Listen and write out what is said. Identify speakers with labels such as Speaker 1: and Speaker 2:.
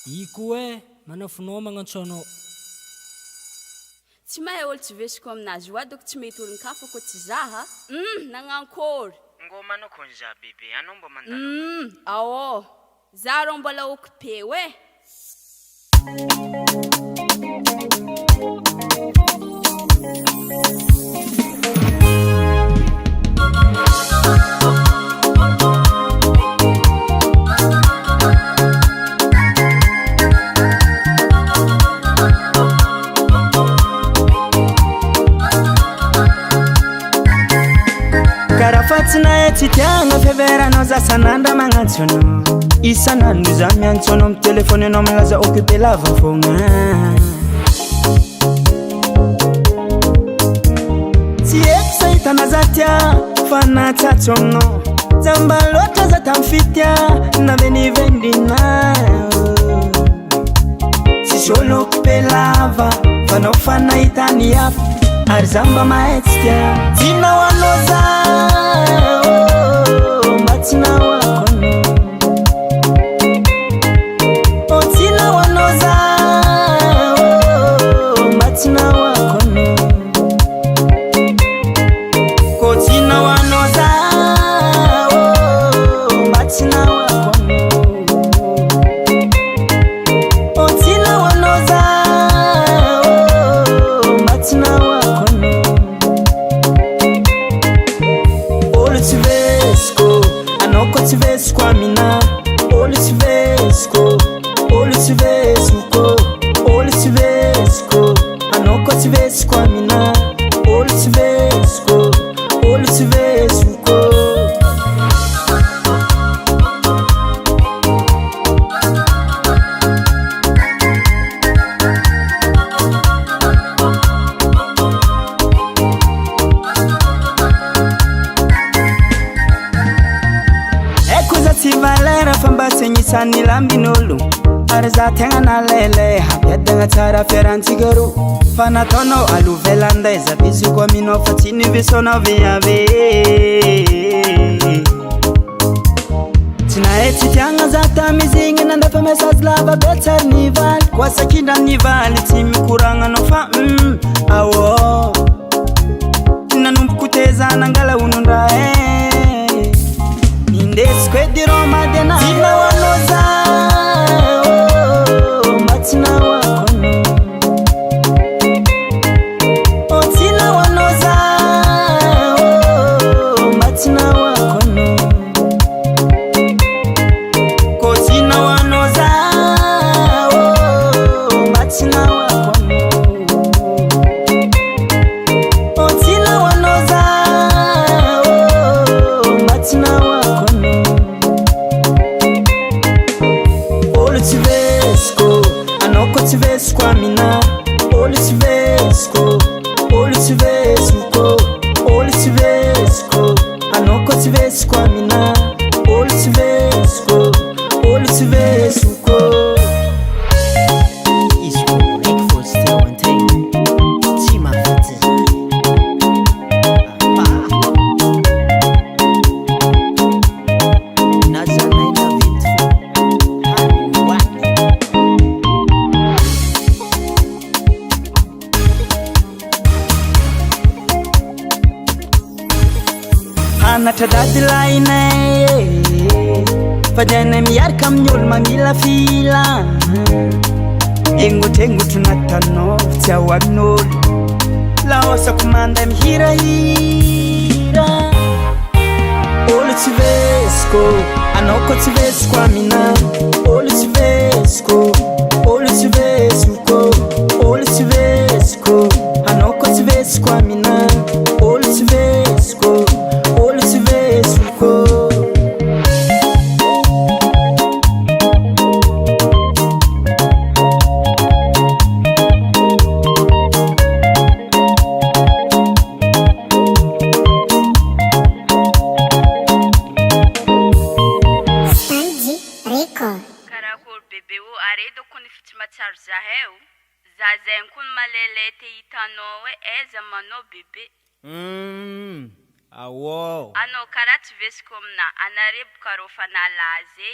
Speaker 1: iko e manafinao magnantso anao
Speaker 2: tsy mahay olo tsy vesoko aminazy io doko tsy mety olon-kafa ko tsy zaha nagnankory
Speaker 3: ngo manao konza bebe anao mba mandalo
Speaker 2: ao za rô mbola occupé we
Speaker 4: Karafatsina tsy tiagna fiheveranao za sanandra magnantsono isanandro za miantsono amin'ny telefôny anao magnaza occupé lava fogna tsy eky sa hitana za tia fa natsatso aminao za mba loatra za tamy fitya navenivendrina tsisy olo occupé lava fa nao fa nahitany hafa ary za mba mahay tsy tia tinao anao za mba tsy nahoakono tinao anao za mba tsy nahoakono ko tinao anao za mba tsy nahoakono tinao anao za mba tsy nahoakono tsy vesoko amina olo tsy vesoko olo tsy vesoko olo tsy vesoko anao koa tsy vesoko amina olo tsy vesoko olo tsy vesoko valera fa mba tsy agnisan'ny lambin'olo ary za tegna nalele hampiadagna tsara fiarantsika ro fa nataonao alovelandaiza bizoko aminao fa tsy nivisonao viave tsy nahay tsy tiagna za tamizigny nandefa message lava be tsary nivaly koa sakindra nivaly tsy mikoragnanao fa awo nanomboko teza nangala onondra indesiko edy rô madena tinao anao za mba tsy nahoakono tinao anao za mba tsy nahoakono ko tinao anao za mba tsy nahoakono tinao anao za mba tsy nahoakono tsy vesoko amina olo tsy vesoko olo tsy vesoko olo tsy vesoko anao koa tsy vesoko amina olo tsy vesoko olo tsy vesoko izy ko raiky fô tsy teo antegna tsy mahafaty zany na zanay na vity anatra dadilainay fa dianay miaraka amin'ny olo mamila fila engotrengotra natanao tsy ahoagn'olo lahosako manday mihirahira olo tsy vesoko anao koa tsy vesoko amina olo tsy vesoko olo tsy vesoko olo tsy vesoko anao koa tsy vesoko amina olo tsy vesoko olo tsy vesoko
Speaker 2: matsaro zaheo za zaigny koa malele te hitanao hoe aiza manao bebe
Speaker 1: awo
Speaker 2: anao karaha tsy vesiko amina anare boka rô fa nalazy